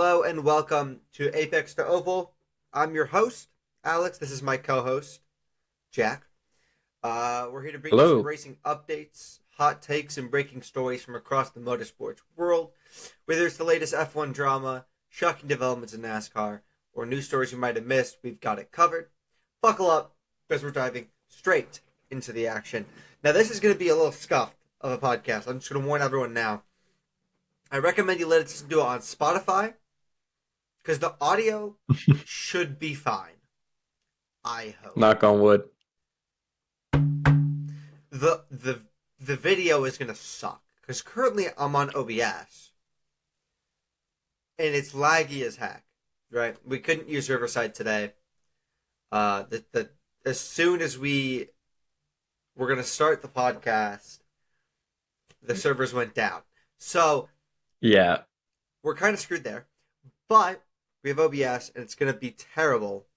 Hello and welcome to Apex to Oval. I'm your host, Alex. This is my co-host, Jack. We're here to bring you some Hello. racing updates, hot takes, and breaking stories from across the motorsports world. Whether it's the latest F1 drama, shocking developments in NASCAR, or news stories you might have missed, we've got it covered. Buckle up, because we're diving straight into the action. Now, this is going to be a little scuffed of a podcast. I'm just going to warn everyone now. I recommend you listen to it on Spotify because the audio should be fine. I hope Knock on wood. the video is gonna suck because currently I'm on OBS and it's laggy as heck. Right, we couldn't use Riverside today. The as soon as we were gonna start the podcast, the servers went down. So Yeah. we're kind of screwed there. But we have OBS and it's gonna be terrible.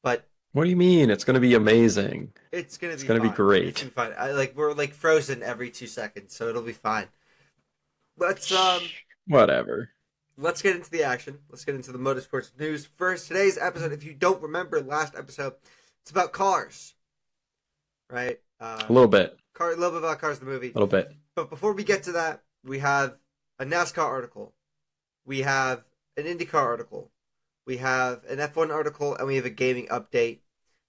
But What do you mean? It's going to be amazing. it's gonna It's be going to be fine. It's great. gonna be fine. We're like frozen every 2 seconds, so it'll be fine. Let's Whatever. let's get into the action. Let's get into the motorsports news first. Today's episode, if you don't remember last episode, it's about cars, right? A little bit. A little bit about Cars the movie. A little bit. But before we get to that, we have a NASCAR article, we have an IndyCar article, we have an F1 article, and we have a gaming update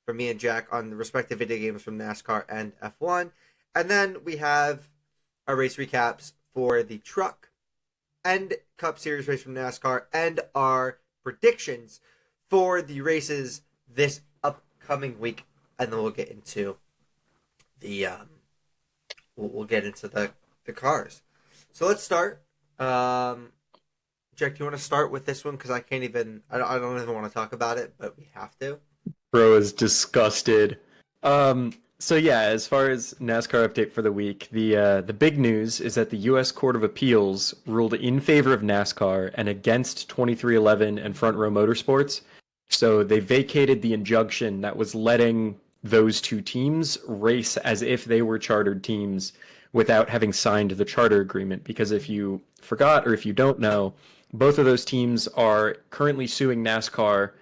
from me and Jack on the respective video games from NASCAR and F1. And then we have our race recaps for the truck and Cup Series race from NASCAR and our predictions for the races this upcoming week. And then we'll get into the we'll get into the cars. So let's start. Jack, do you want to start with this one? Because I can't even. I don't even want to talk about it, but we have to. Bro is disgusted. So yeah, as far as NASCAR update for the week, the big news is that the U.S. Court of Appeals ruled in favor of NASCAR and against 2311 and Front Row Motorsports. So they vacated the injunction that was letting those two teams race as if they were chartered teams without having signed the charter agreement. Because if you forgot or if you don't know, both of those teams are currently suing NASCAR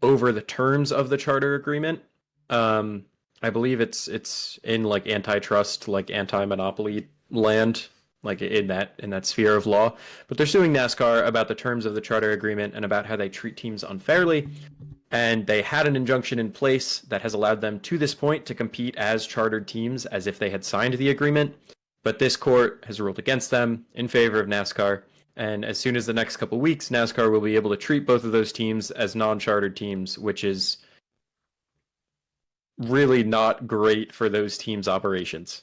over the terms of the charter agreement. I believe it's in like antitrust, like anti-monopoly land, like in that sphere of law. But they're suing NASCAR about the terms of the charter agreement and about how they treat teams unfairly. And they had an injunction in place that has allowed them to this point to compete as chartered teams as if they had signed the agreement. But this court has ruled against them in favor of NASCAR. And as soon as the next couple weeks, NASCAR will be able to treat both of those teams as non-chartered teams, which is really not great for those teams' operations.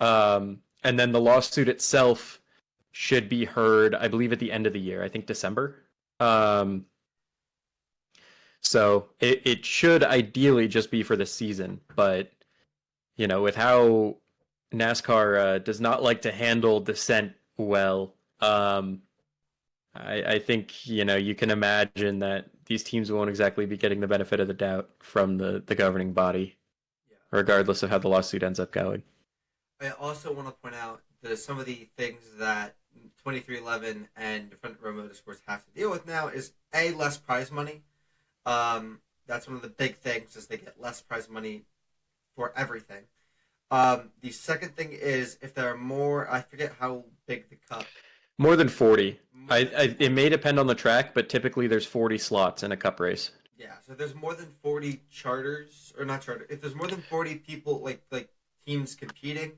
And then the lawsuit itself should be heard, I believe, at the end of the year. I think December. So it should ideally just be for the season. But, you know, with how NASCAR does not like to handle dissent well, I think, you know, you can imagine that these teams won't exactly be getting the benefit of the doubt from the governing body, Yeah. regardless of how the lawsuit ends up going. I also want to point out that some of the things that 2311 and Front Row Motorsports have to deal with now is less prize money. That's one of the big things is they get less prize money for everything. The second thing is if there are more, I forget how big the cup. More than 40. More than 40. It may depend on the track, but typically there's 40 slots in a cup race. Yeah, so if there's more than 40 charters or not charter. If there's more than 40 people like teams competing,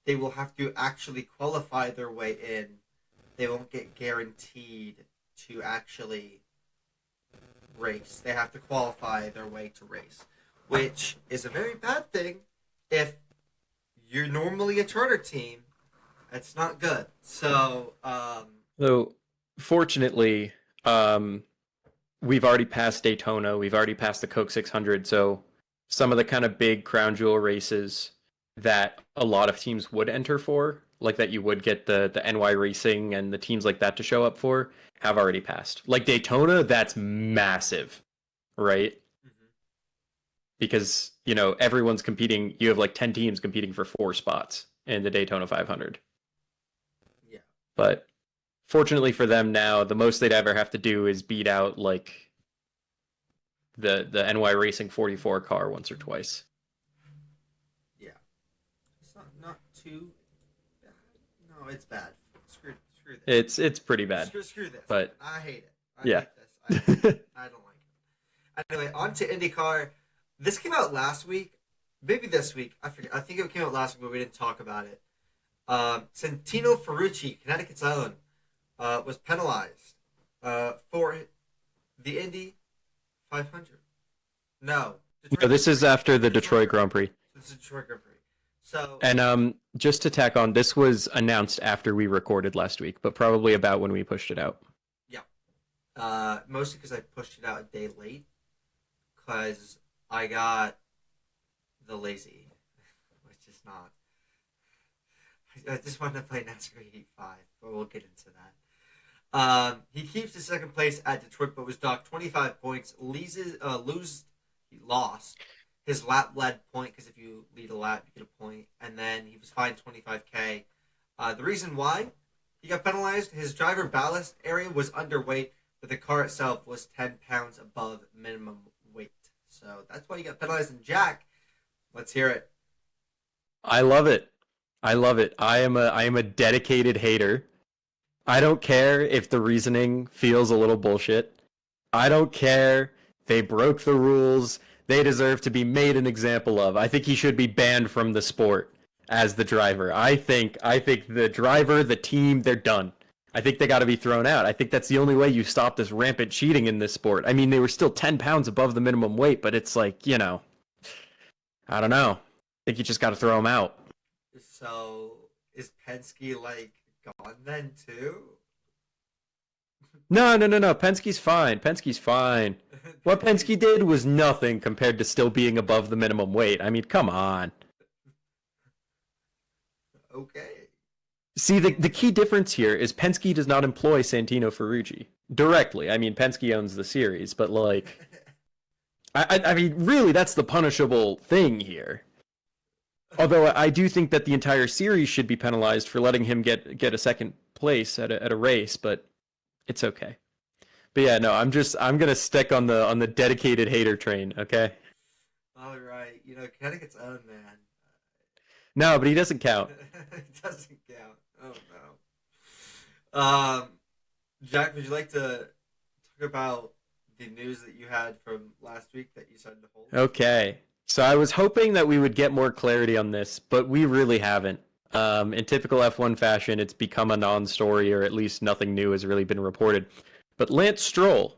they will have to actually qualify their way in. They won't get guaranteed to actually race. They have to qualify their way to race, which is a very bad thing if you're normally a charter team. That's not good. So, So, fortunately, we've already passed Daytona. We've already passed the Coke 600. So, some of the kind of big crown jewel races that a lot of teams would enter for, like that you would get the NY Racing and the teams like that to show up for, have already passed. Like Daytona, that's massive, right? mhm. Because, you know, everyone's competing. You have like 10 teams competing for 4 spots in the Daytona 500. Yeah. But fortunately for them now, the most they'd ever have to do is beat out like the NY Racing 44 car once or twice. Yeah, it's not too bad. No, it's bad. Screw this. It's pretty bad, Screw this. but I hate it. I yeah. hate this. I hate it. I don't like it. Anyway, on to IndyCar. This came out last week, maybe this week. I forget. I think it came out last week, but we didn't talk about it. Santino Ferrucci, Connecticut's own, was penalized for the Indy 500. No, No, this is after the Detroit Grand Prix. This is Detroit Grand Prix. So, And just to tack on, this was announced after we recorded last week, but probably about when we pushed it out. yeah, mostly because I pushed it out a day late, because I got the lazy, which is not. I just wanted to play NASCAR Heat 5, but we'll get into that. He keeps his second place at Detroit, but was docked 25 points. He lost his lap led point, because if you lead a lap, you get a point, and then he was fined 25K. The reason why he got penalized, his driver ballast area was underweight, but the car itself was 10 pounds above minimum weight. So that's why he got penalized. And Jack, let's hear it. I love it. I love it. I am a dedicated hater. I don't care if the reasoning feels a little bullshit. I don't care. They broke the rules. They deserve to be made an example of. I think he should be banned from the sport as the driver. I think the driver, the team, they're done. I think they got to be thrown out. I think that's the only way you stop this rampant cheating in this sport. I mean, they were still 10 pounds above the minimum weight, but it's like, I don't know. I think you just got to throw them out. So is Penske like gone then too? No. Penske's fine. Penske's fine. What Penske did was nothing compared to still being above the minimum weight. I mean, come on. Okay. See, the key difference here is Penske does not employ Santino Ferrucci directly. I mean, Penske owns the series, but like, I mean, really, that's the punishable thing here. Although I do think that the entire series should be penalized for letting him get a second place at a race, but it's okay. But yeah, no, I'm gonna stick on the dedicated hater train, okay? All right. Connecticut's own, man. No, but he doesn't count. It doesn't count. Oh no. Jack, would you like to talk about the news that you had from last week that you decided to hold? Okay. So I was hoping that we would get more clarity on this, but we really haven't. In typical F1 fashion, it's become a non-story, or at least nothing new has really been reported. But Lance Stroll,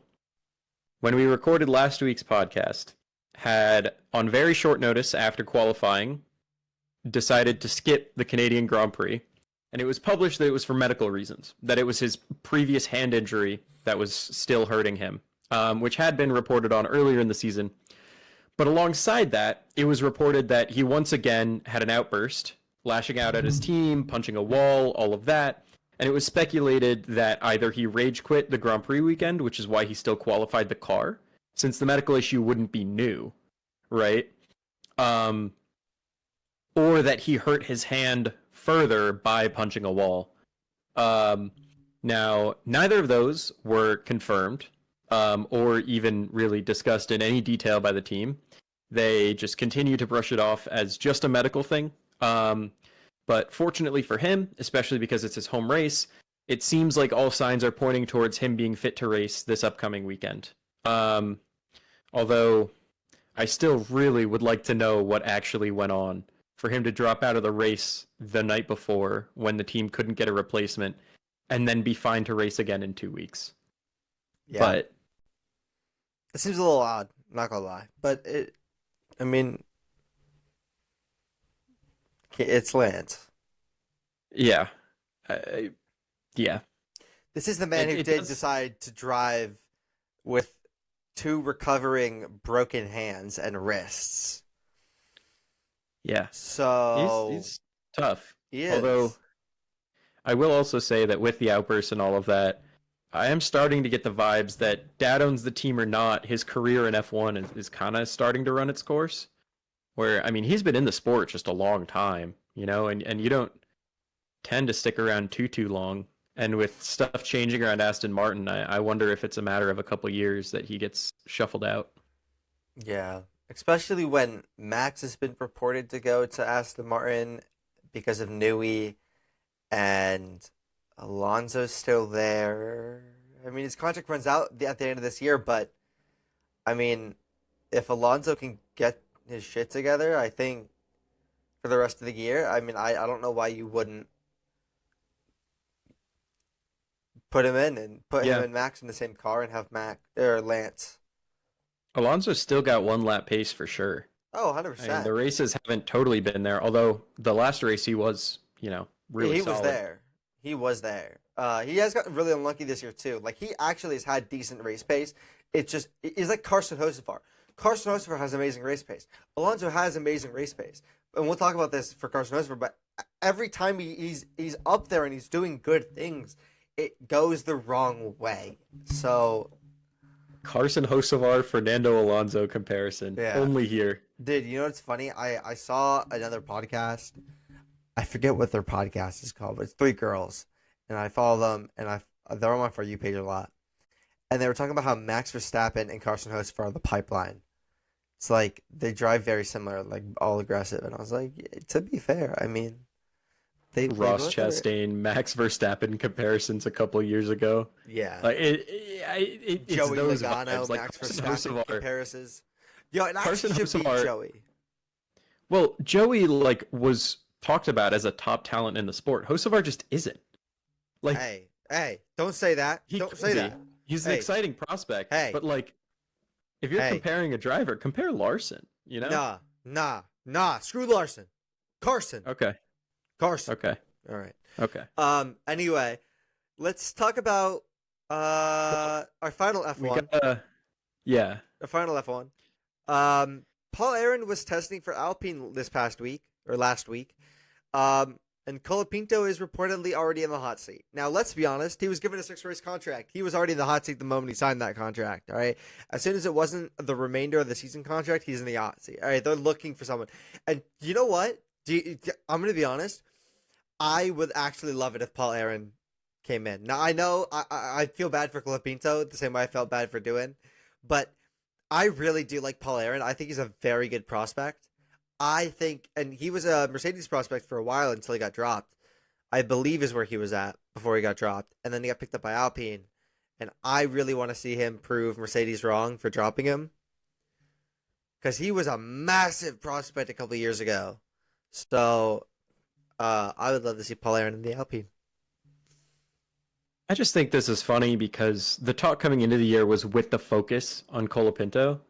when we recorded last week's podcast, had, on very short notice after qualifying, decided to skip the Canadian Grand Prix. And it was published that it was for medical reasons, that it was his previous hand injury that was still hurting him, which had been reported on earlier in the season. But alongside that, it was reported that he once again had an outburst, lashing out at his team, punching a wall, all of that. And it was speculated that either he rage quit the Grand Prix weekend, which is why he still qualified the car, since the medical issue wouldn't be new, right? Or that he hurt his hand further by punching a wall. Now, neither of those were confirmed, or even really discussed in any detail by the team. They just continue to brush it off as just a medical thing. But fortunately for him, especially because it's his home race, it seems like all signs are pointing towards him being fit to race this upcoming weekend. Although I still really would like to know what actually went on for him to drop out of the race the night before when the team couldn't get a replacement and then be fine to race again in 2 weeks. Yeah. But It seems a little odd, not gonna lie. But I mean, it's Lance. yeah. Yeah. This is the man who It did does- decide to drive with 2 recovering broken hands and wrists. Yeah. So He's tough. he is. Although I will also say that with the outbursts and all of that, I am starting to get the vibes that Dad owns the team or not, his career in F1 is kind of starting to run its course. Where, I mean, he's been in the sport just a long time, and you don't tend to stick around too long. And with stuff changing around Aston Martin, I wonder if it's a matter of a couple years that he gets shuffled out. Yeah, especially when Max has been reported to go to Aston Martin because of Newey, and Alonso's still there. I mean, his contract runs out at the end of this year, but I mean, if Alonso can get his shit together, I think for the rest of the year, I mean, I don't know why you wouldn't put him in and put him Yeah, and Max in the same car and have Max or Lance. Alonso's still got one lap pace for sure. Oh, I mean, the 100%. races haven't totally been there, although the last race he was, really He was solid. there. He was there. He has gotten really unlucky this year too. Like he actually has had decent race pace. It's like Carson Hocevar. Carson Hocevar has amazing race pace. Alonso has amazing race pace, and we'll talk about this for Carson Hocevar. But every time he's up there and he's doing good things, it goes the wrong way. So Carson Hocevar, Fernando Alonso comparison. yeah, Only here. dude. You know what's funny? I saw another podcast. I forget what their podcast is called, but it's three girls, and I follow them, and they're on my For You page a lot. And they were talking about how Max Verstappen and Carson Hocevar are the pipeline. It's like they drive very similar, like all aggressive. And I was like, yeah, to be fair, I mean, they Ross both are. Chastain, Max Verstappen comparisons a couple years ago. Yeah, Like it's Joey those Logano, vibes. Like Max Carson Verstappen Hocevar. comparisons. Yo, it Carson actually should be Hocevar. Joey. Well, Joey was talked about as a top talent in the sport. Hocevar just isn't. Like Hey, don't say that. he Don't could say be. that. He's an Hey. exciting prospect. Hey. But like, if you're Hey. comparing a driver, compare Larson. Nah. Screw Larson. Carson. Okay. Carson. Okay. All right. Okay. Anyway, let's talk about our final We F1. got yeah. Our final F1. Paul Aaron was testing for Alpine this past week or last week. And Colapinto is reportedly already in the hot seat. Now, let's be honest. He was given a 6-race contract. He was already in the hot seat the moment he signed that contract. All right. As soon as it wasn't the remainder of the season contract, he's in the hot seat. All right. They're looking for someone. And you know what? I'm going to be honest. I would actually love it if Paul Aaron came in. Now, I know I feel bad for Colapinto the same way I felt bad for Doohan, but I really do like Paul Aaron. I think he's a very good prospect. I think, and he was a Mercedes prospect for a while until he got dropped. I believe is where he was at before he got dropped. And then he got picked up by Alpine. And I really want to see him prove Mercedes wrong for dropping him. Because he was a massive prospect a couple years ago. So, I would love to see Paul Aaron in the Alpine. I just think this is funny because the talk coming into the year was with the focus on Colapinto,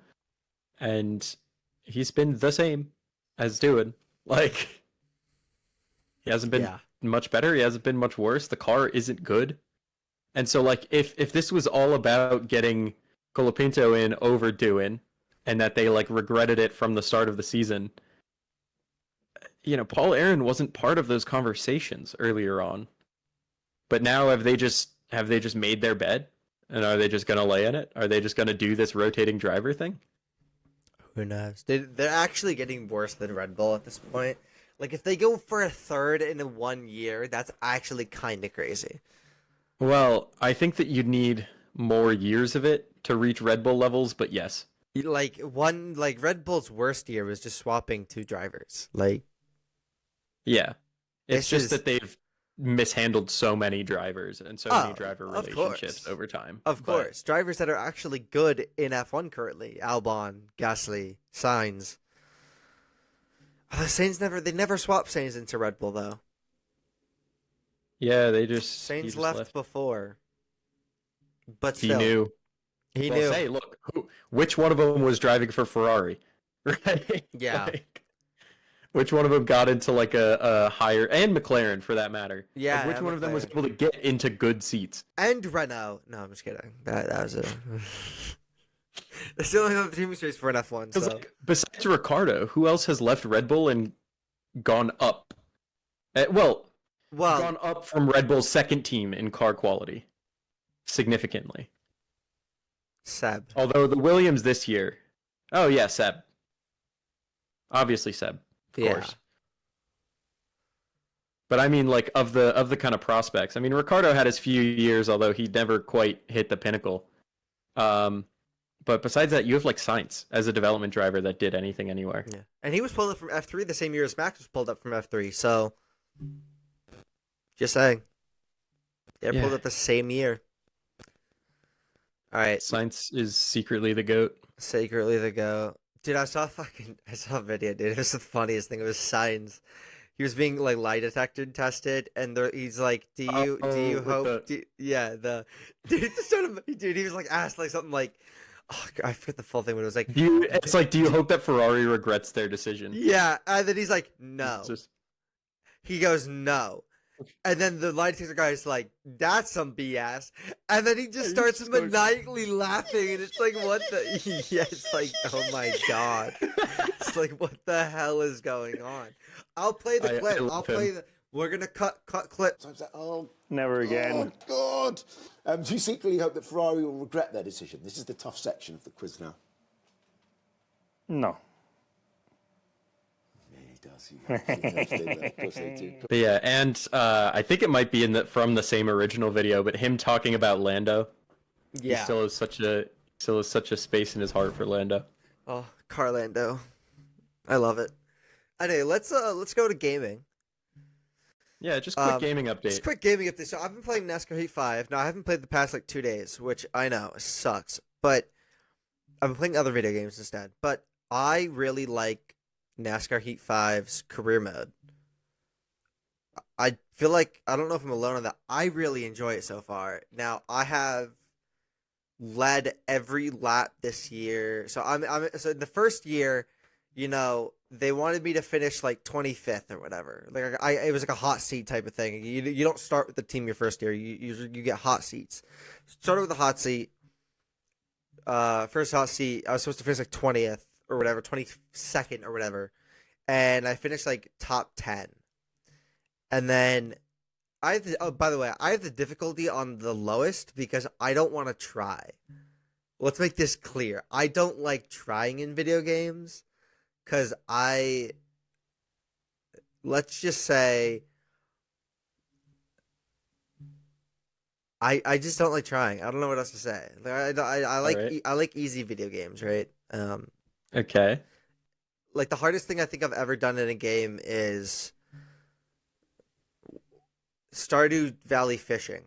and he's been the same as Doohan. Like, he hasn't been much better. He hasn't been much worse. The car isn't good. And so, like, if this was all about getting Colapinto in over Doohan, and that they, like, regretted it from the start of the season, Paul Aaron wasn't part of those conversations earlier on. But now have they just made their bed? And are they just going to lay in it? Are they just going to do this rotating driver thing? Who knows? They're actually getting worse than Red Bull at this point. Like, if they go for a third in 1 year, that's actually kind of crazy. Well, I think that you'd need more years of it to reach Red Bull levels, but yes. Like, Red Bull's worst year was just swapping two drivers. Like, yeah. It's just is- that they've mishandled so many drivers and so many driver of relationships course. over time. Of course. Drivers that are actually good in F1 currently. Albon, Gasly, Sainz. They never swapped Sainz into Red Bull, though. Yeah, he Sainz just left before. But He still, knew. He Well, knew. say, look, which one of them was driving for Ferrari? Right? Yeah. Which one of them got into like a higher, and McLaren for that matter? Yeah, Like, which and one of them was McLaren. able to get into good seats? And Renault. No, I'm just kidding. That was a... They still don't have a team race for an F1, Because so... like, besides Ricardo, who else has left Red Bull and gone up? Well, gone up from Red Bull's second team in car quality significantly. Seb. Although the Williams this year, oh yeah, Seb. Obviously Seb, of course. But I mean, like of the kind of prospects. I mean, Ricardo had his few years, although he never quite hit the pinnacle. Um, but besides that, you have like Sainz as a development driver that did anything anywhere. Yeah, and he was pulled up from F3 the same year as Max was pulled up from F3. So, just saying, they're pulled up the same year. All right, Sainz is secretly the GOAT. secretly the go. Dude, I saw a video, dude. It was the funniest thing. It was Sainz. He was being like lie detector tested, and he's like, "Do you hope?" Yeah, the dude just started. Dude, he was like asked like something like, oh, I forget the full thing, but it was like, It's like, do you hope that Ferrari regrets their decision? yeah, and then he's like, no. Just... He goes, no. And then the lie detector guy is like, that's some BS. And then he just starts maniacally laughing, and it's like, what the? Yeah, it's like, oh my god. It's like, what the hell is going on? I'll play the clip. I'll play the. We're gonna cut clips. I was like, oh, never again. Oh God! Do you secretly hope that Ferrari will regret their decision? This is the tough section of the quiz now. No. Yeah, he does. But yeah, and I think it might be from the same original video, but him talking about Lando. Yeah. He still has such a space in his heart for Lando. Oh, Carlando. I love it. Anyway, let's go to gaming. Yeah, just quick gaming update. Just quick gaming update. So I've been playing NASCAR Heat 5. Now I haven't played the past like 2 days, which I know sucks. But I've been playing other video games instead. But I really like NASCAR Heat 5's career mode. I feel like I don't know if I'm alone on that. I really enjoy it so far. Now I have led every lap this year. So so in the first year, you know, they wanted me to finish like 25th or whatever. Like it was like a hot seat type of thing. You don't start with the team your first year. You get hot seats. Started with a hot seat. First hot seat, I was supposed to finish like 20th or whatever, 22nd or whatever, and I finished like top 10. And then by the way, I have the difficulty on the lowest because I don't want to try. Let's make this clear. I don't like trying in video games. Because let's just say, I just don't like trying. I don't know what else to say. Like, I like easy video games, right? Okay. Like the hardest thing I think I've ever done in a game is Stardew Valley fishing.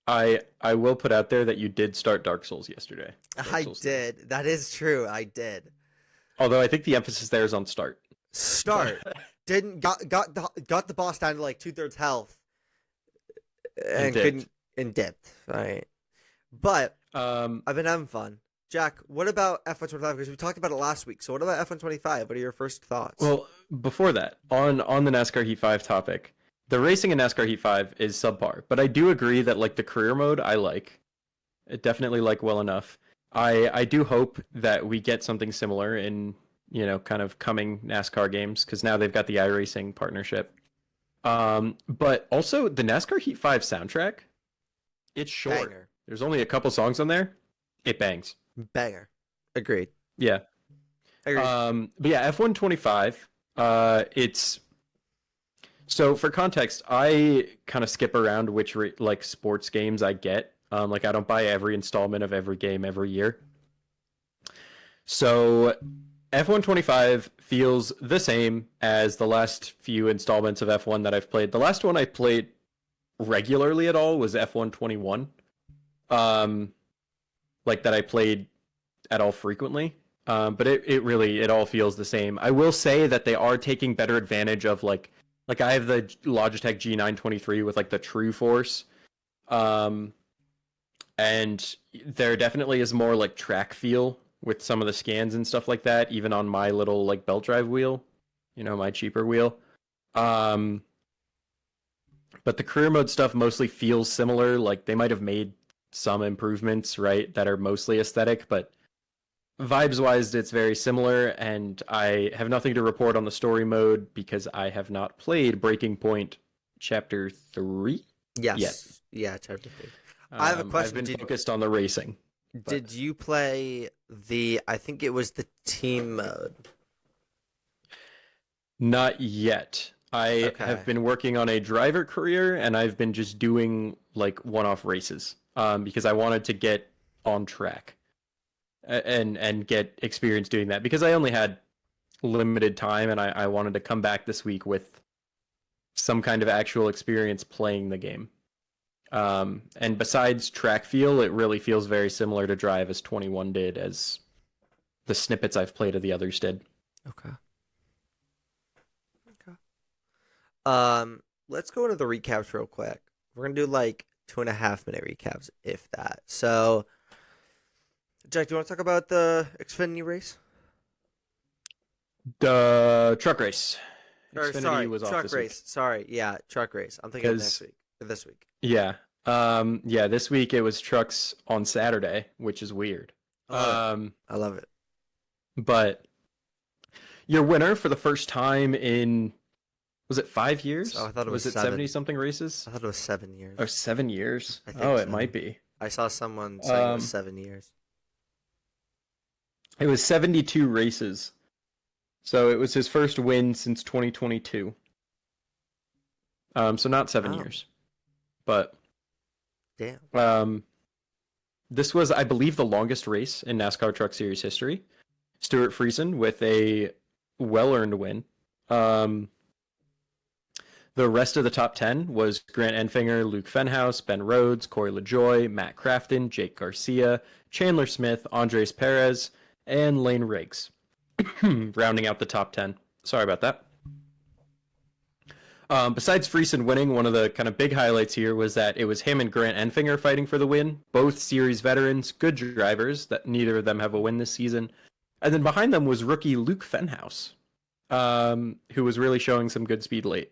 I will put out there that you did start Dark Souls yesterday. I did. That is true. I did. Although I think the emphasis there is on start. Got the boss down to like 2/3 health, and couldn't and dipped. Right, but I've been having fun. Jack, what about F125? Because we talked about it last week. So what about F125? What are your first thoughts? Well, before that, on the NASCAR Heat 5 topic, the racing in NASCAR Heat 5 is subpar, but I do agree that like the career mode I like. I definitely like well enough. I do hope that we get something similar in, you know, kind of coming NASCAR games, because now they've got the iRacing partnership. But also the NASCAR Heat 5 soundtrack, it's short. Banger. There's only a couple songs on there. It bangs. Banger. Agreed. Yeah. Agreed. But yeah, F125, it's... So for context, I kind of skip around which like sports games I get. Like I don't buy every installment of every game every year. So F125 feels the same as the last few installments of F1 that I've played. The last one I played regularly at all was F121. Like that I played at all frequently. But it all feels the same. I will say that they are taking better advantage of like I have the Logitech G923 with like the True Force. And there definitely is more like track feel with some of the scans and stuff like that, even on my little like belt drive wheel, you know, my cheaper wheel. But the career mode stuff mostly feels similar. Like they might have made some improvements, right, that are mostly aesthetic, but vibes wise, it's very similar. And I have nothing to report on the story mode because I have not played Breaking Point Chapter 3 yes. yet. Yeah, Chapter 3. I have a question. I've been focused on the racing. Did you play I think it was the team mode? Not yet. I Okay. have been working on a driver career, and I've been just doing like one-off races because I wanted to get on track and get experience doing that because I only had limited time, and I wanted to come back this week with some kind of actual experience playing the game. And besides track feel, it really feels very similar to Drive as 21 did, as the snippets I've played of the others did. Okay. Let's go into the recaps real quick. We're gonna do like 2.5 minute recaps, if that. So, Jack, do you want to talk about the Xfinity race? The truck race. Or Xfinity sorry, was off truck this race. week. Sorry, yeah, truck race. I'm thinking of next 'Cause- week or this week. Yeah. Yeah, this week it was trucks on Saturday, which is weird. I love it. But your winner for the first time in, was it 5 years? Oh, I thought it was it 7. 70 something races? I thought it was 7 years. Or 7 years? I think Oh, it so. might be. I saw someone saying it was 7 years. It was 72 races. So it was his first win since 2022. So not 7 years. But Damn. this was, I believe, the longest race in NASCAR Truck Series history. Stuart Friesen with a well-earned win. The rest of the top 10 was Grant Enfinger, Luke Fenhaus, Ben Rhodes, Corey LaJoy, Matt Crafton, Jake Garcia, Chandler Smith, Andres Perez, and Lane Riggs. Rounding out the top 10. Sorry about that. Besides Friesen winning, one of the kind of big highlights here was that it was him and Grant Enfinger fighting for the win. Both series veterans, good drivers, that neither of them have a win this season. And then behind them was rookie Luke Fenhaus, who was really showing some good speed late.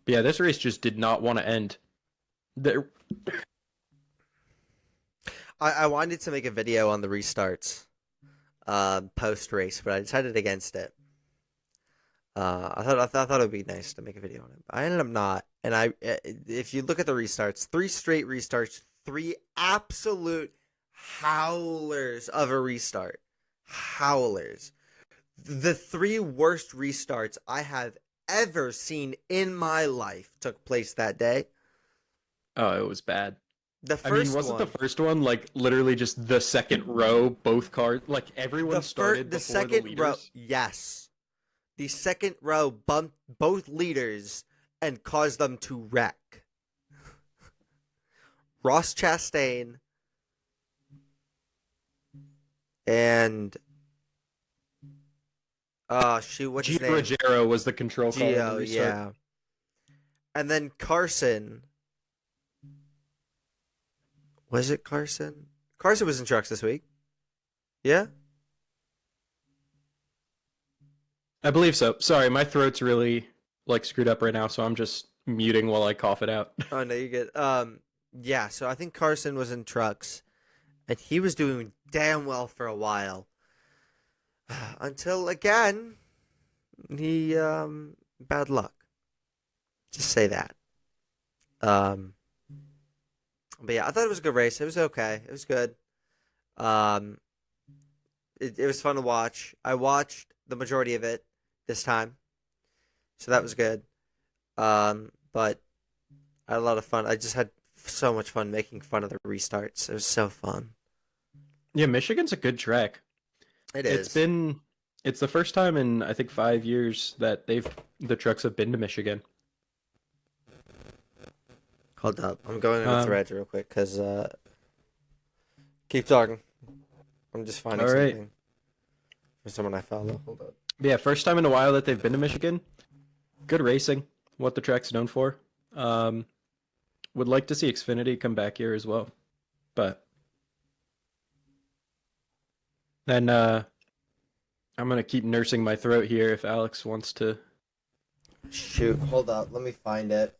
But yeah, this race just did not want to end. I wanted to make a video on the restarts post race, but I decided against it. I thought it would be nice to make a video on it, but I ended up not. And if you look at the restarts, 3 straight restarts, 3 absolute howlers of a restart, howlers. The 3 worst restarts I have ever seen in my life took place that day. Oh, it was bad. The first wasn't one, the first one like literally just the second row, both cars, like everyone started the before second the row, leaders? yes, the second row bumped both leaders and caused them to wreck. Ross Chastain and what's his Gio name? Ruggiero was the control car. Gio, yeah. And then Carson. Was it Carson? Carson was in trucks this week. Yeah? I believe so. Sorry, my throat's really like screwed up right now, so I'm just muting while I cough it out. Oh no, you're good. Yeah, so I think Carson was in trucks. And he was doing damn well for a while. Until again, he bad luck. Just say that. But yeah, I thought it was a good race. It was okay. It was good. It was fun to watch. I watched the majority of it this time, so that was good. But I had a lot of fun. I just had so much fun making fun of the restarts. It was so fun. Yeah, Michigan's a good track. It is. It's the first time in I think 5 years that the trucks have been to Michigan. Hold up. I'm going into threads real quick because keep talking. I'm just finding something for someone I follow. Hold up. Yeah, first time in a while that they've been to Michigan. Good racing, what the track's known for. Would like to see Xfinity come back here as well. But then I'm going to keep nursing my throat here if Alex wants to. Shoot. Hold up. Let me find it.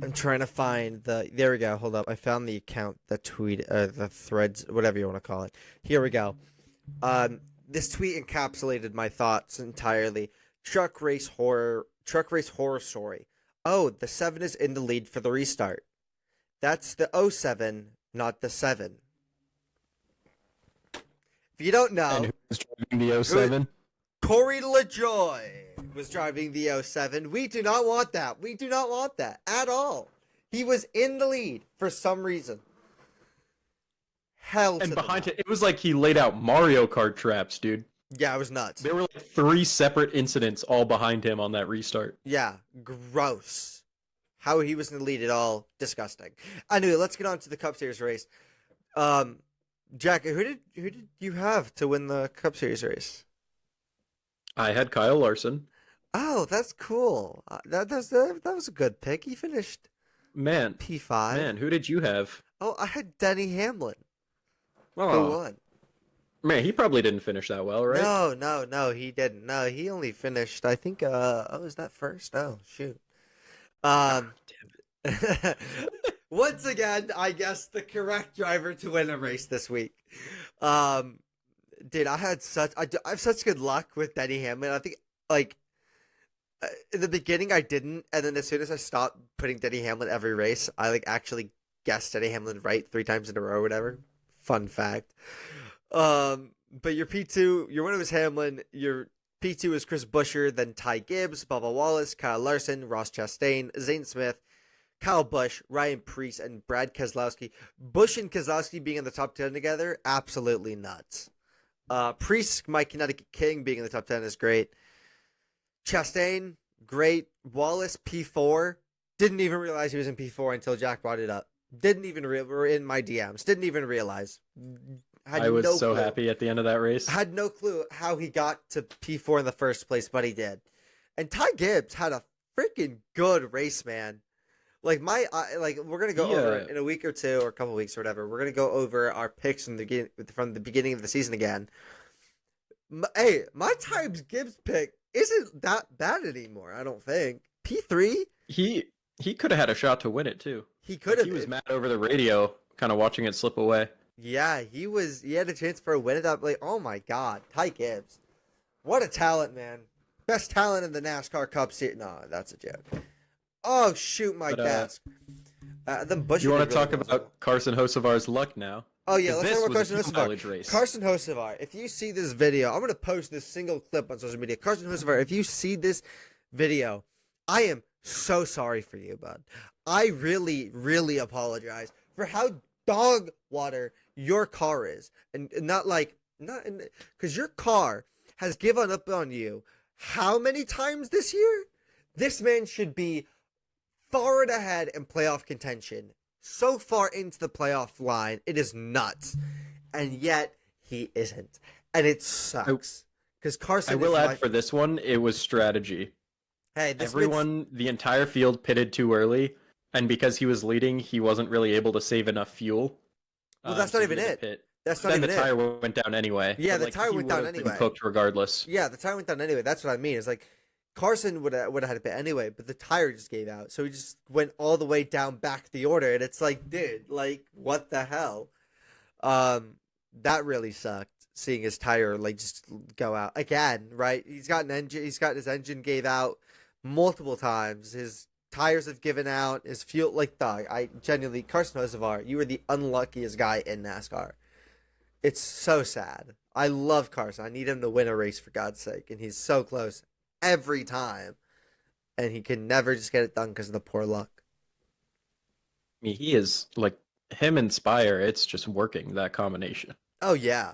I'm trying to find the. There we go. Hold up. I found the account, the tweet, the threads, whatever you want to call it. Here we go. This tweet encapsulated my thoughts entirely. Truck race horror story. Oh, the 7 is in the lead for the restart. That's the 07, not the 7. If you don't know, And who was driving the 07? Corey LaJoy was driving the 07. We do not want that. We do not want that at all. He was in the lead for some reason. Hell to And the behind no. it was like he laid out Mario Kart traps, dude. Yeah, it was nuts. There were like 3 separate incidents all behind him on that restart. Yeah, gross. How he was in the lead at all, disgusting. Anyway, let's get on to the Cup Series race. Jack, who did you have to win the Cup Series race? I had Kyle Larson. Oh, that's cool. That was a good pick. He finished Man, P5. man, who did you have? Oh, I had Denny Hamlin. Who Oh, won? man, he probably didn't finish that well, right? No, he didn't. No, he only finished, I think, is that first? Oh, shoot. Once again, I guess the correct driver to win a race this week. Dude, I have such good luck with Denny Hamlin. I think, like, in the beginning I didn't, and then as soon as I stopped putting Denny Hamlin every race, I, like, actually guessed Denny Hamlin right 3 times in a row or whatever. Fun fact. But your P2, your winner was Hamlin. Your P2 is Chris Buescher, then Ty Gibbs, Bubba Wallace, Kyle Larson, Ross Chastain, Zane Smith, Kyle Busch, Ryan Preece, and Brad Keselowski. Busch and Keselowski being in the top 10 together, absolutely nuts. Preece, my Connecticut King, being in the top 10 is great. Chastain, great. Wallace, P4. Didn't even realize he was in P4 until Jack brought it up. Were in my DMs. Didn't even realize. I was so happy at the end of that race. Had no clue how he got to P4 in the first place, but he did. And Ty Gibbs had a freaking good race, man. Like we're gonna go over it in a week or two or a couple weeks or whatever. We're gonna go over our picks from the beginning of the season again. Hey, my Ty Gibbs pick isn't that bad anymore. I don't think P3. He could have had a shot to win it too. He could have. He was mad over the radio, kind of watching it slip away. Yeah, he was. He had a chance for a win. Like, oh my God, Ty Gibbs, what a talent, man! Best talent in the NASCAR Cup Series. No, that's a joke. Oh shoot, my desk. Then Busch. You want to talk about Carson Hocevar's luck now? Oh yeah, let's talk about Carson Hocevar. Carson Hocevar. If you see this video, I'm gonna post this single clip on social media. Carson Hocevar, if you see this video, I am so sorry for you, bud. I really, really apologize for how dog water your car is, and because your car has given up on you how many times this year? This man should be far and ahead in playoff contention, so far into the playoff line, it is nuts, and yet he isn't, and it sucks because Carson. I will add for this one, it was strategy. Hey, the entire field pitted too early, and because he was leading, he wasn't really able to save enough fuel. Well, that's not even it. That's not then even the it. tire went down anyway. Yeah, But, the like, tire he went down would've been anyway. Cooked regardless. Yeah, the tire went down anyway. That's what I mean. It's like Carson would have had it anyway, but the tire just gave out, so he just went all the way down back the order, and it's like, dude, like what the hell? That really sucked. Seeing his tire like just go out again, right? He's got his engine gave out multiple times. His tires have given out. His fuel, like, dog. I genuinely, Carson Hocevar, you were the unluckiest guy in NASCAR. It's so sad. I love Carson. I need him to win a race for God's sake, and he's so close every time, and he can never just get it done because of the poor luck. I mean, he is like him and Spire. It's just working, that combination. Oh yeah.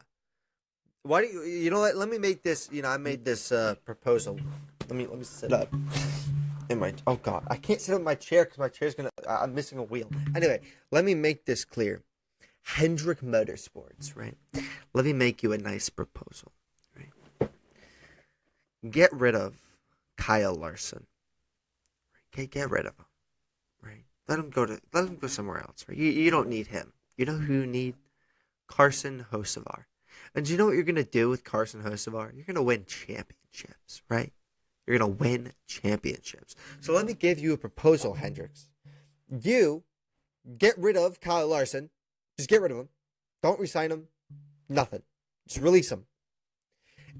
Why do you know what? Let me make this. I made this proposal. Let me sit up. Oh God, I can't sit up in my chair because my chair's I'm missing a wheel. Anyway, let me make this clear. Hendrick Motorsports, right? Let me make you a nice proposal, right? Get rid of Kyle Larson. Okay, get rid of him, right? Let him go somewhere else, right? You don't need him. You know who you need? Carson Hocevar. And do you know what you're gonna do with Carson Hocevar? You're gonna win championships, right? You're going to win championships. So let me give you a proposal, Hendricks. You get rid of Kyle Larson. Just get rid of him. Don't resign him. Nothing. Just release him.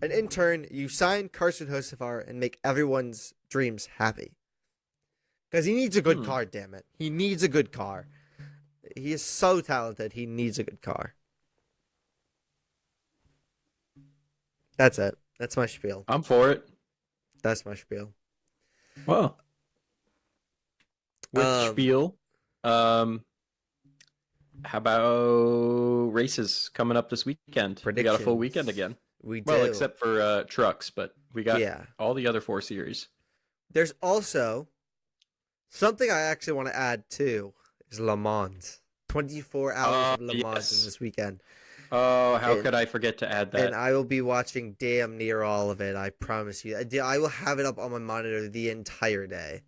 And in turn, you sign Carson Hocevar and make everyone's dreams happy. Because he needs a good car, damn it. He needs a good car. He is so talented. He needs a good car. That's it. That's my spiel. I'm for it. That's my spiel. Well, with Um, Spiel, how about races coming up this weekend? We got a full weekend predictions. again. We do. Well, except for trucks, but we got Yeah. all the other 4 series. There's also something I actually want to add too is Le Mans. 24 hours of Le Mans Yes. this weekend. Oh, how And- could I forget to add And that? I will be watching damn near all of it. I promise you. I will have it up on my monitor the entire day.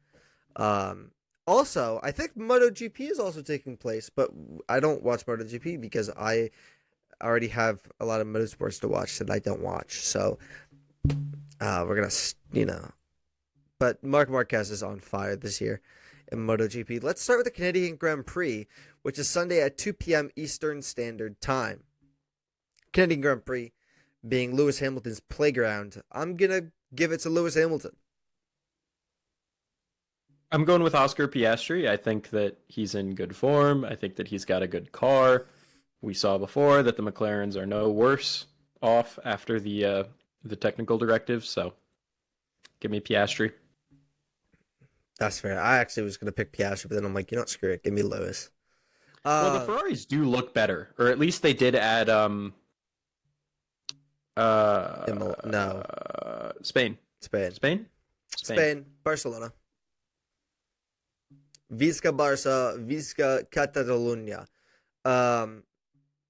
Also, I think MotoGP is also taking place, but I don't watch MotoGP because I already have a lot of motorsports to watch that I don't watch. So we're gonna, But Marc Marquez is on fire this year in MotoGP. Let's start with the Canadian Grand Prix, which is Sunday at 2 p.m. Eastern Standard Time. Canadian Grand Prix being Lewis Hamilton's playground. I'm going to give it to Lewis Hamilton. I'm going with Oscar Piastri. I think that he's in good form. I think that he's got a good car. We saw before that the McLarens are no worse off after the technical directives. So, give me Piastri. That's fair. I actually was going to pick Piastri, but then I'm like, screw it. Give me Lewis. Well, the Ferraris do look better, or at least they did add no. Spain. Spain. Barcelona. Visca Barça, Visca Catalunya.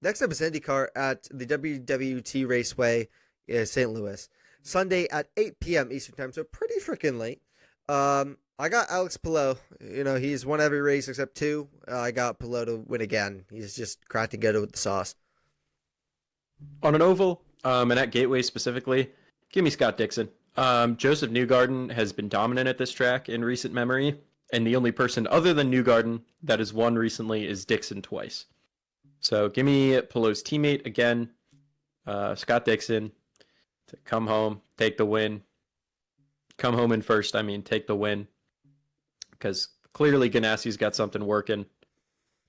Next up is IndyCar at the WWT Raceway in St. Louis. Sunday at 8 p.m. Eastern Time, so pretty freaking late. I got Alex Palou. He's won every race except 2. I got Palou to win again. He's just cracked and good with the sauce. On an oval, and at Gateway specifically, give me Scott Dixon. Joseph Newgarden has been dominant at this track in recent memory, and the only person other than Newgarden that has won recently is Dixon twice. So give me Palou's teammate again, Scott Dixon, to come home, take the win. Come home in first, take the win. Because clearly Ganassi's got something working,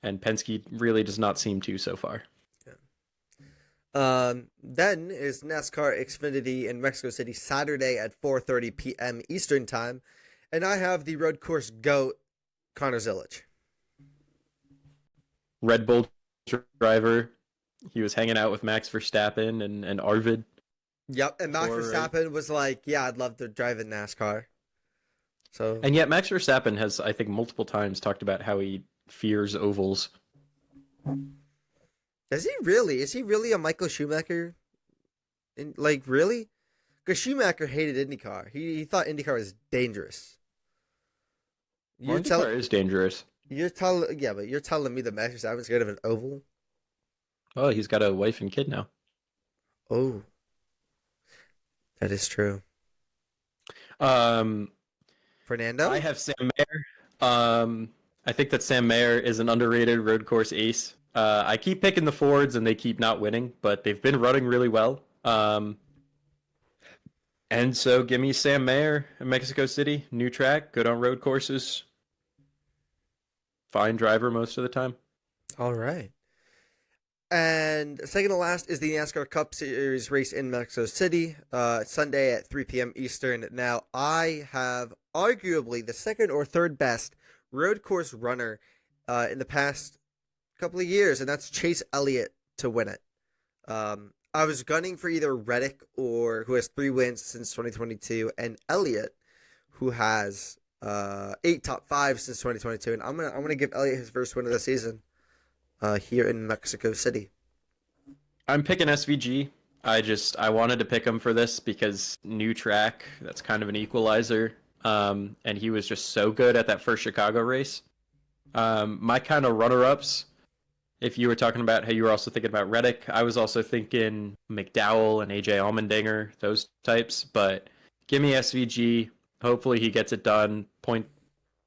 and Penske really does not seem to so far. Then is NASCAR Xfinity in Mexico City Saturday at 4:30 p.m. Eastern Time, and I have the road course GOAT, Connor Zilic. Red Bull driver. He was hanging out with Max Verstappen and Arvid. Yep, and Max Verstappen was like, "Yeah, I'd love to drive in NASCAR." So, and yet Max Verstappen has, I think, multiple times talked about how he fears ovals. is he really? Is he really a Michael Schumacher? Really? Because Schumacher hated IndyCar. He thought IndyCar was dangerous. IndyCar is dangerous. But you're telling me that Max Verstappen's scared of an oval? Oh, he's got a wife and kid now. Oh, that is true. Fernando? I have Sam Mayer. I think that Sam Mayer is an underrated road course ace. I keep picking the Fords and they keep not winning, but they've been running really well. And so give me Sam Mayer in Mexico City. New track, good on road courses. Fine driver most of the time. All right. And second to last is the NASCAR Cup Series race in Mexico City, Sunday at 3 p.m. Eastern. Now, I have arguably the second or third best road course runner in the past couple of years, and that's Chase Elliott to win it. I was gunning for either Reddick, who has 3 wins since 2022, and Elliott, who has 8 top 5 since 2022. And I'm gonna give Elliott his first win of the season. Here in Mexico City. I'm picking SVG. I wanted to pick him for this because new track, that's kind of an equalizer. And he was just so good at that first Chicago race. My kind of runner-ups, if you were talking about how you were also thinking about Reddick, I was also thinking McDowell and AJ Allmendinger, those types. But give me SVG. Hopefully he gets it done.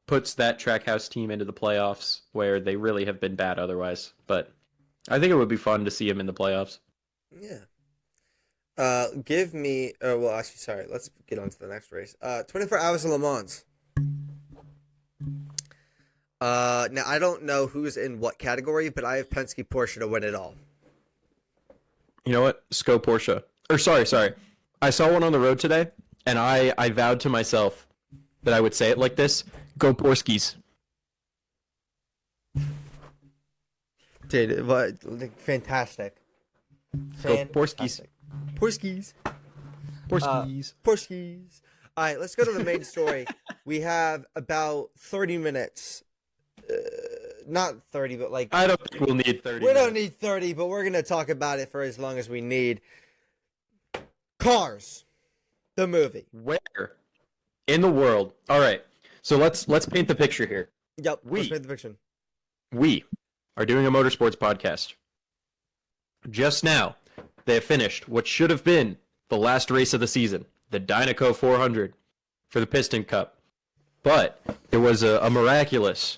Puts that Trackhouse team into the playoffs where they really have been bad otherwise. But I think it would be fun to see him in the playoffs. Yeah. Give me... sorry. Let's get on to the next race. 24 Hours of Le Mans. Now, I don't know who's in what category, but I have Penske Porsche to win it all. You know what? Sco Porsche. Or sorry. I saw one on the road today, and I vowed to myself that I would say it like this: "Go Porskies." Dude, what? Fantastic. Go Porskies. Porskies. Porskies. Porskies. All right, let's go to the main story. We have about 30 minutes. Not 30, but like... I don't think we'll need 30. We don't need 30, but we're going to talk about it for as long as we need. Cars. The movie. Where in the world? All right. So let's paint the picture here. Yep. Let's paint the picture. We are doing a motorsports podcast. Just now, they have finished what should have been the last race of the season, the Dynaco 400 for the Piston Cup. But there was a miraculous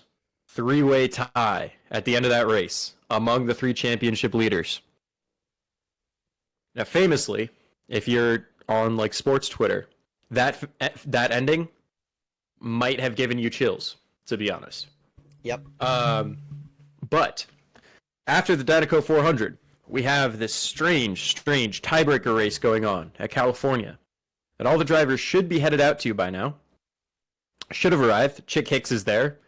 three-way tie at the end of that race among the three championship leaders. Now, famously, if you're on like sports Twitter, that ending might have given you chills, to be honest. Yep. But after the Dynaco 400, we have this strange tiebreaker race going on at California that all the drivers should be headed out to by now. Should have arrived. Chick Hicks is there,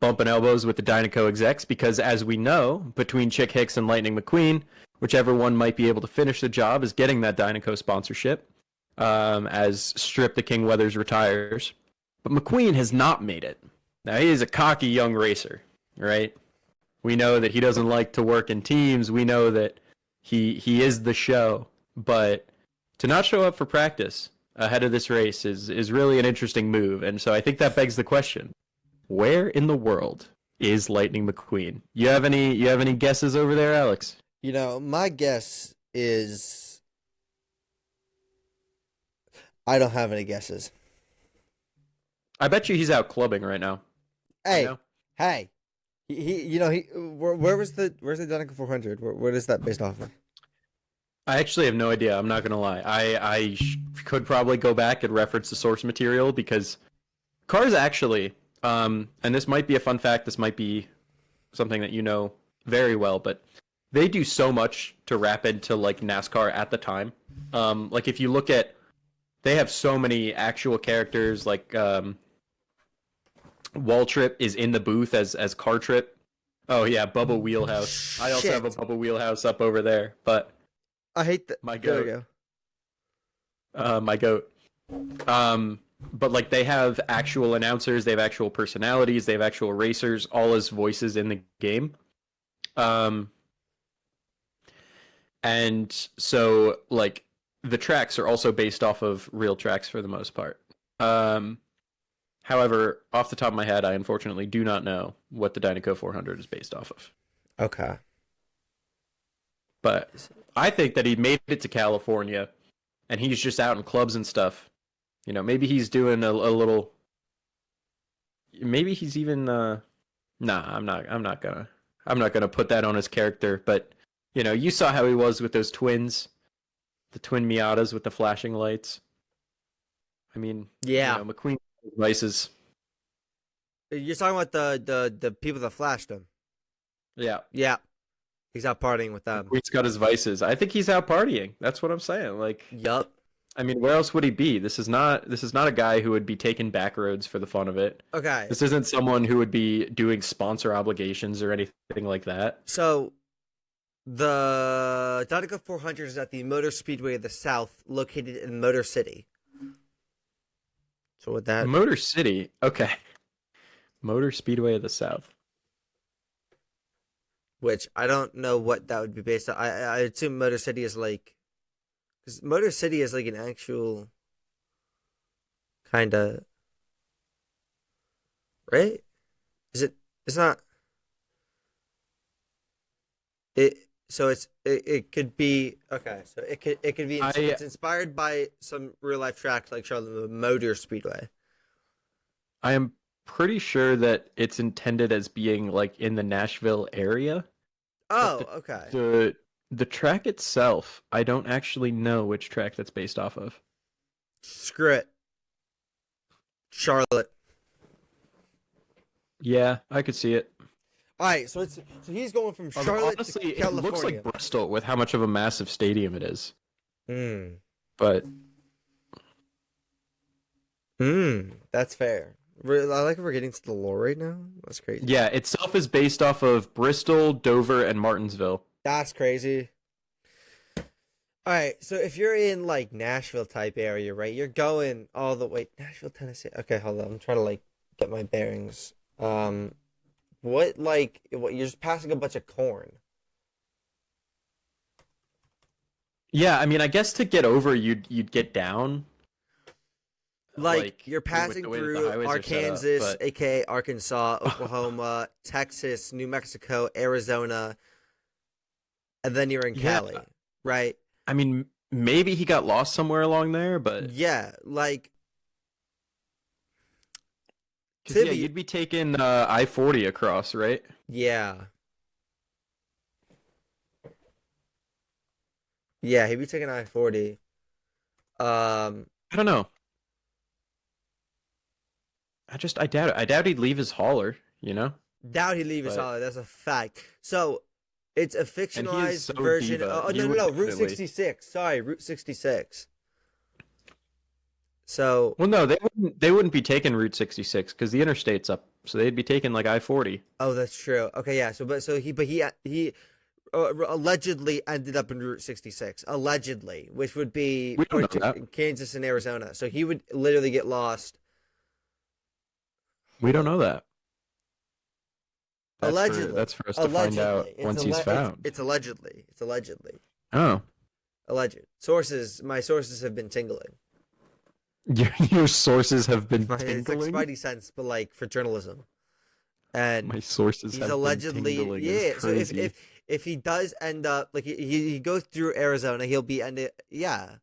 bumping elbows with the Dynaco execs, because as we know, between Chick Hicks and Lightning McQueen, whichever one might be able to finish the job is getting that Dynaco sponsorship, as Strip the King Weathers retires. But McQueen has not made it. Now, he is a cocky young racer, right? We know that he doesn't like to work in teams. We know that he is the show. But to not show up for practice ahead of this race is really an interesting move. And so I think that begs the question, where in the world is Lightning McQueen? You have any guesses over there, Alex? You know, my guess is... I don't have any guesses. I bet you he's out clubbing right now. Hey, You know? hey. Where's the Dynaco 400? What is that based off of? I actually have no idea. I'm not going to lie. I could probably go back and reference the source material, because cars actually, and this might be a fun fact, this might be something that you know very well, but they do so much to wrap into like NASCAR at the time. Like if you look at, they have so many actual characters, like Waltrip is in the booth as Car Trip. Oh yeah, Bubba Wheelhouse. I also have a Bubba Wheelhouse up over there, but I hate that. my There we goat. go. My goat. But like they have actual announcers, they have actual personalities, they have actual racers, all as voices in the game. And so like the tracks are also based off of real tracks for the most part. However, off the top of my head, I unfortunately do not know what the Dynaco 400 is based off of. Okay. But I think that he made it to California, and he's just out in clubs and stuff. You know, maybe he's doing a little. Maybe he's even. Nah, I'm not gonna put that on his character. But you know, you saw how he was with those twins, the twin Miatas with the flashing lights. I mean, Yeah. you know, McQueen vices. You're talking about the people that flashed him. Yeah, Yeah. He's out partying with them. McQueen's got his vices. I think he's out partying. That's what I'm saying. Like, Yup. I mean, where else would he be? This is not a guy who would be taking back roads for the fun of it. Okay. This isn't someone who would be doing sponsor obligations or anything like that. So, the Dynaco 400 is at the Motor Speedway of the South, located in Motor City. So with that, Motor City, okay. Motor Speedway of the South. which I don't know what that would be based on. I assume Motor City is like, because Motor City is like an actual kind of, right? Is it? It's not. It could be okay. So it could be it's inspired by some real life tracks like Charlotte Motor Speedway. I am pretty sure that it's intended as being like in the Nashville area. Oh, okay. The track itself, I don't actually know which track that's based off of. Screw it. Charlotte. Yeah, I could see it. All right, so he's going from Charlotte Honestly, to California. it looks like Bristol with how much of a massive stadium it is. Hmm. But That's fair. I like we're getting to the lore right now. That's crazy. Yeah, itself is based off of Bristol, Dover, and Martinsville. That's crazy. All right, so if you're in like Nashville type area, right? You're going all the way Nashville, Tennessee. Okay, hold on. I'm trying to like get my bearings. What you're just passing a bunch of corn. Yeah, I mean, I guess to get over, you'd get down. Like you're with passing the way that the through highways are set up, Arkansas, but- aka Arkansas, Oklahoma, Texas, New Mexico, Arizona, and then you're in Yeah. Cali, right? I mean, maybe he got lost somewhere along there, but Yeah, like 'cause, yeah, Tibby- you'd be taking I-40 across, right? yeah. Yeah, he'd be taking I-40. I don't know. I doubt it. I doubt he'd leave his hauler, you know? Doubt he leave his But- holiday. That's a fact. So it's a And he is fictionalized so version. diva. Oh, You no, would no, Route definitely- 66. Sorry, Route 66. So, Well, no, they wouldn't be taking Route 66 because the interstate's up, so they'd be taking like I-40. oh, that's true. Okay, yeah. He allegedly ended up in Route 66. Allegedly, which would be We don't know that. Kansas and Arizona. So he would literally get lost. We don't know that. Allegedly. That's for us to find out Allegedly. once he's found. It's allegedly. It's allegedly. Oh, Alleged. Sources. My sources have been tingling. your sources have been It's like tingling. Spidey sense, but like for journalism. And My sources he's have allegedly been tingling. yeah. It's So crazy. if he does end up like he goes through Arizona, he'll be ended yeah.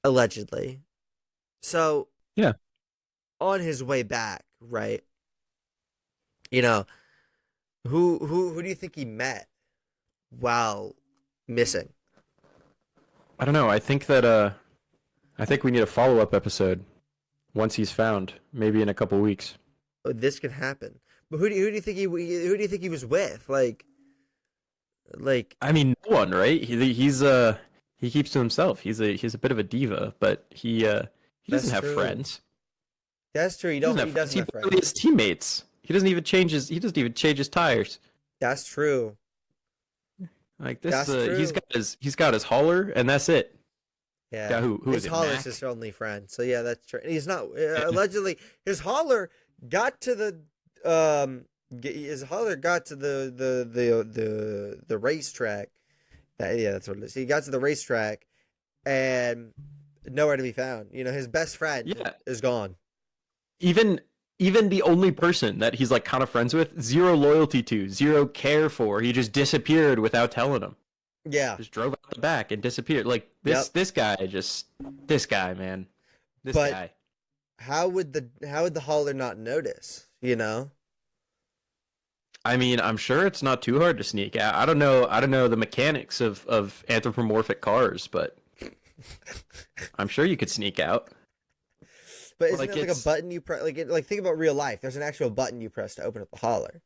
Allegedly. So Yeah. on his way back, right? You know, who do you think he met while missing? I don't know. I think we need a follow-up episode once he's found, maybe in a couple weeks. Oh, this can happen. But who do you think who do you think he was with? Like I mean, no one, right? He keeps to himself. He's a bit of a diva, but he That's doesn't have true. friends. that's true. He He doesn't doesn't have friends. He have barely friends. has teammates. He doesn't even change his tires. That's true. Like this, That's true. he's got his hauler, and that's it. Yeah. Yeah, who his is it? hauler's Mac? his only friend. So yeah, that's true. He's not allegedly his hauler got to the his hauler got to the racetrack. Yeah, that's what it is. He got to the racetrack and nowhere to be found. You know, his best friend Yeah. is gone. Even the only person that he's like kind of friends with, zero loyalty to, zero care for. He just disappeared without telling him. Yeah. Just drove out the back and disappeared. Like this guy, man. This But- guy. How would the hauler not notice, you know? I mean, I'm sure it's not too hard to sneak out. I don't know the mechanics of anthropomorphic cars, but I'm sure you could sneak out. But isn't Like, it like a it's- button you press? Like think about real life. There's an actual button you press to open up the hauler.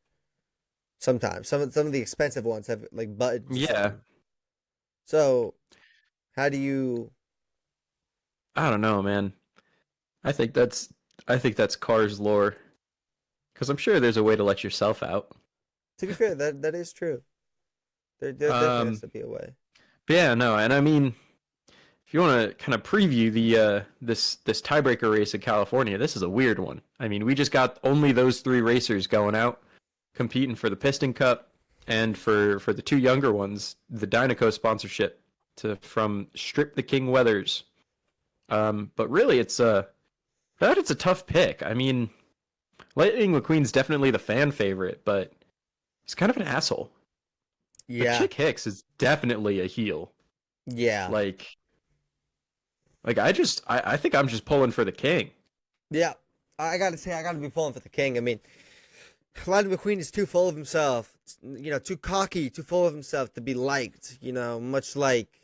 Sometimes some of the expensive ones have like buttons. Yeah. So, how do you? I don't know, man. I think that's Cars lore. Because I'm sure there's a way to let yourself out. To be fair, that is true. There definitely has to be a way. But yeah, no, and I mean, if you want to kind of preview the this tiebreaker race in California, this is a weird one. I mean, we just got only those three racers going out, competing for the Piston Cup and for the two younger ones, the Dynaco sponsorship from Strip the King Weathers. But really, it's a tough pick. I mean, Lightning McQueen's definitely the fan favorite, but he's kind of an asshole. But Yeah, Chick Hicks is definitely a heel. yeah, Like I think I'm just pulling for the king. yeah. I gotta say, I gotta be pulling for the king. I mean, Lightning McQueen is too full of himself. You know, too cocky, too full of himself to be liked. You know, much like.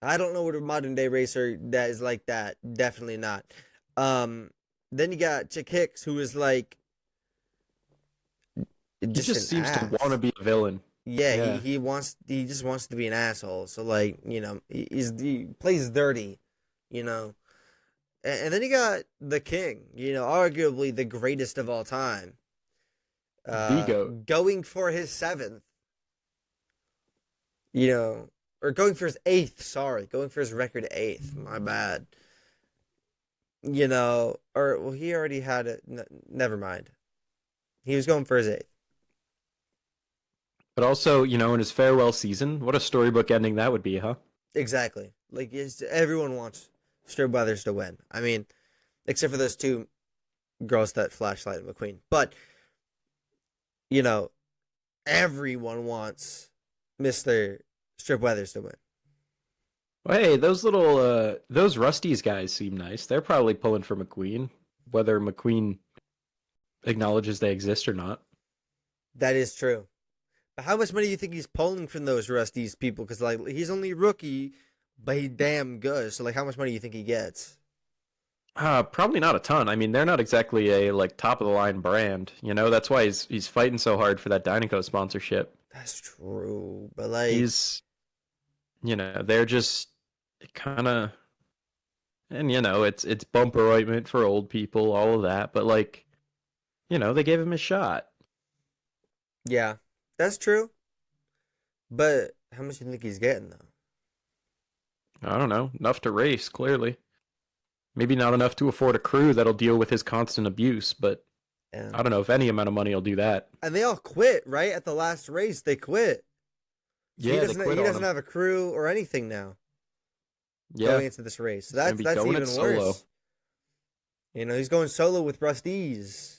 I don't know what a modern day racer that is like that. Definitely not. Then you got Chick Hicks, who is like. He just an seems to ass. want to be a villain. Yeah, Yeah. he just wants to be an asshole. So like, you know, he plays dirty, you know. And then you got the king, arguably the greatest of all time, The GOAT. going for his seventh, or going for his eighth. Sorry, going for his record eighth. My bad. Or well, he already had it. Never mind. He was going for his eighth. But also, in his farewell season, what a storybook ending that would be, huh? Exactly. Like everyone wants Strip Weathers to win. I mean, except for those two girls that flashlight McQueen. But everyone wants Mr. Strip Weathers to win. Well, hey, those Rusties guys seem nice. They're probably pulling for McQueen, whether McQueen acknowledges they exist or not. That is true. But how much money do you think he's pulling from those Rusties people? Because he's only rookie, but he's damn good. So how much money do you think he gets? Probably not a ton. I mean, they're not exactly a top of the line brand. That's why he's fighting so hard for that Dynaco sponsorship. That's true, but he's, they're just kind of, and it's bumper ointment for old people, all of that. But they gave him a shot. Yeah, that's true. But how much do you think he's getting though? I don't know. Enough to race, clearly. Maybe not enough to afford a crew that'll deal with his constant abuse, but I don't know if any amount of money will do that. And they all quit, right? At the last race, they quit. Yeah, he doesn't have a crew or anything now. Yeah. Going into this race. So that's even worse. He's going solo with Rusties.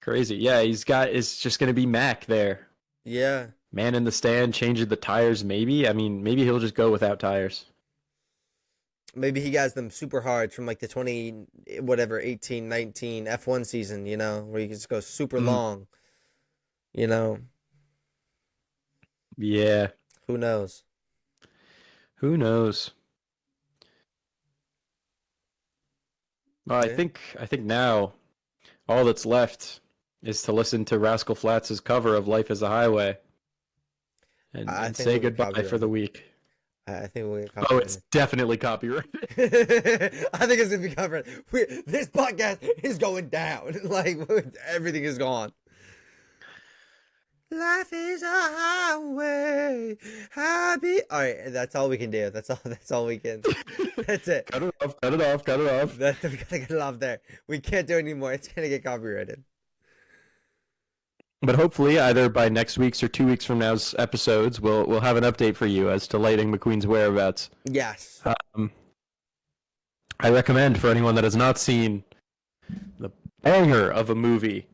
Crazy. Yeah, it's just going to be Mac there. Yeah. Man in the stand, changing the tires, maybe. I mean, maybe he'll just go without tires. Maybe he has them super hard from the 18, 19 F1 season, where he just goes super long, Yeah. Who knows? Who knows? Well, Yeah. I think now all that's left is to listen to Rascal Flatts' cover of Life is a Highway and say goodbye for the week. I think we'll get copyrighted. Oh, it's definitely copyrighted. I think it's going to be copyrighted. This podcast is going down. Everything is gone. Life is a highway. Happy. All right, that's all we can do. That's all we can. That's it. Cut it off. We gotta get it off there. We can't do it anymore. It's going to get copyrighted. But hopefully, either by next week's or 2 weeks from now's episodes, we'll have an update for you as to Lightning McQueen's whereabouts. Yes. I recommend for anyone that has not seen the banger of a movie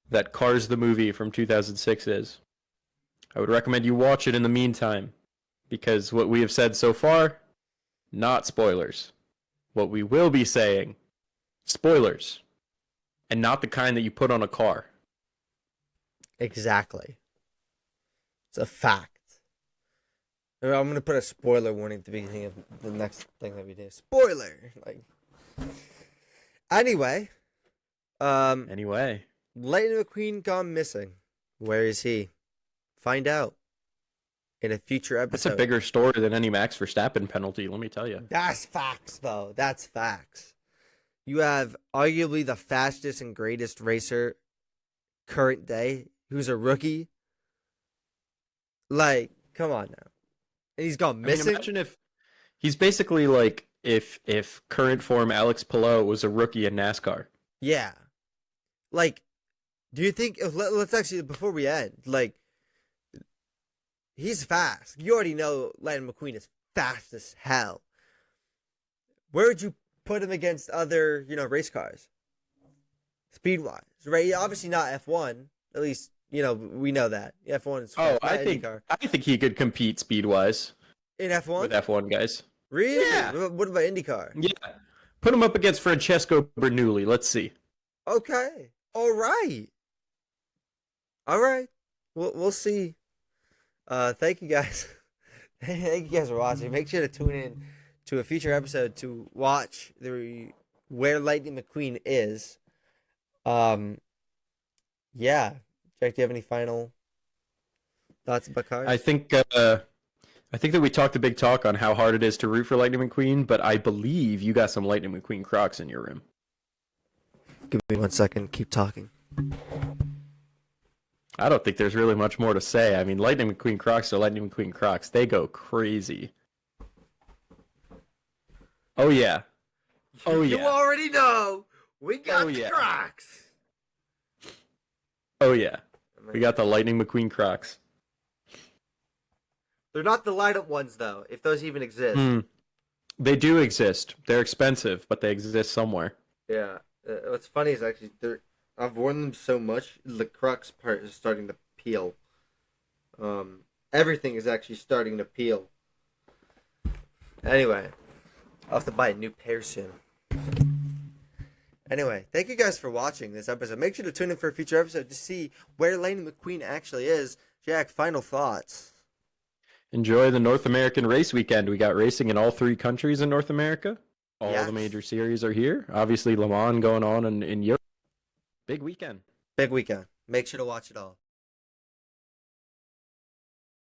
that Cars the movie from 2006 is, I would recommend you watch it in the meantime, because what we have said so far, not spoilers. What we will be saying, spoilers, and not the kind that you put on a car. Exactly. It's a fact. I'm going to put a spoiler warning at the beginning of the next thing that we do. Spoiler! Anyway. Lightning McQueen gone missing. Where is he? Find out in a future episode. That's a bigger story than any Max Verstappen penalty, let me tell you. That's facts, though. That's facts. You have arguably the fastest and greatest racer current day, who's a rookie. Come on now. And he's gone missing. I mean, imagine if he's basically if current form Alex Palou was a rookie in NASCAR. Yeah. Do you think, let's actually, before we end, he's fast. You already know Lightning McQueen is fast as hell. Where would you put him against other, race cars? Speed-wise, right? Obviously not F1. At least, we know that. F1 is fast. I think he could compete speed-wise. In F1? With F1 guys. Really? Yeah. What about IndyCar? Yeah. Put him up against Francesco Bernoulli. Let's see. Okay. All right. We'll see. Thank you guys. Thank you guys for watching. Make sure to tune in to a future episode to watch where Lightning McQueen is. Yeah. Jack, do you have any final thoughts about cars? I think I think that we talked a big talk on how hard it is to root for Lightning McQueen, but I believe you got some Lightning McQueen Crocs in your room. Give me 1 second. Keep talking. I don't think there's really much more to say. I mean, Lightning McQueen Crocs are Lightning McQueen Crocs. They go crazy. Oh, yeah. Oh, You yeah. already know. We got Oh, the yeah. Crocs. Oh, yeah. We got the Lightning McQueen Crocs. They're not the light up ones though, if those even exist. They do exist. They're expensive, but they exist somewhere. Yeah. What's funny is actually I've worn them so much, the Crocs part is starting to peel. Everything is actually starting to peel. Anyway, I'll have to buy a new pair soon. Anyway, thank you guys for watching this episode. Make sure to tune in for a future episode to see where Lightning McQueen actually is. Jack, final thoughts. Enjoy the North American race weekend. We got racing in all 3 countries in North America. All Yes. the major series are here. Obviously, Le Mans going on in Europe. Big weekend. Big weekend. Make sure to watch it all.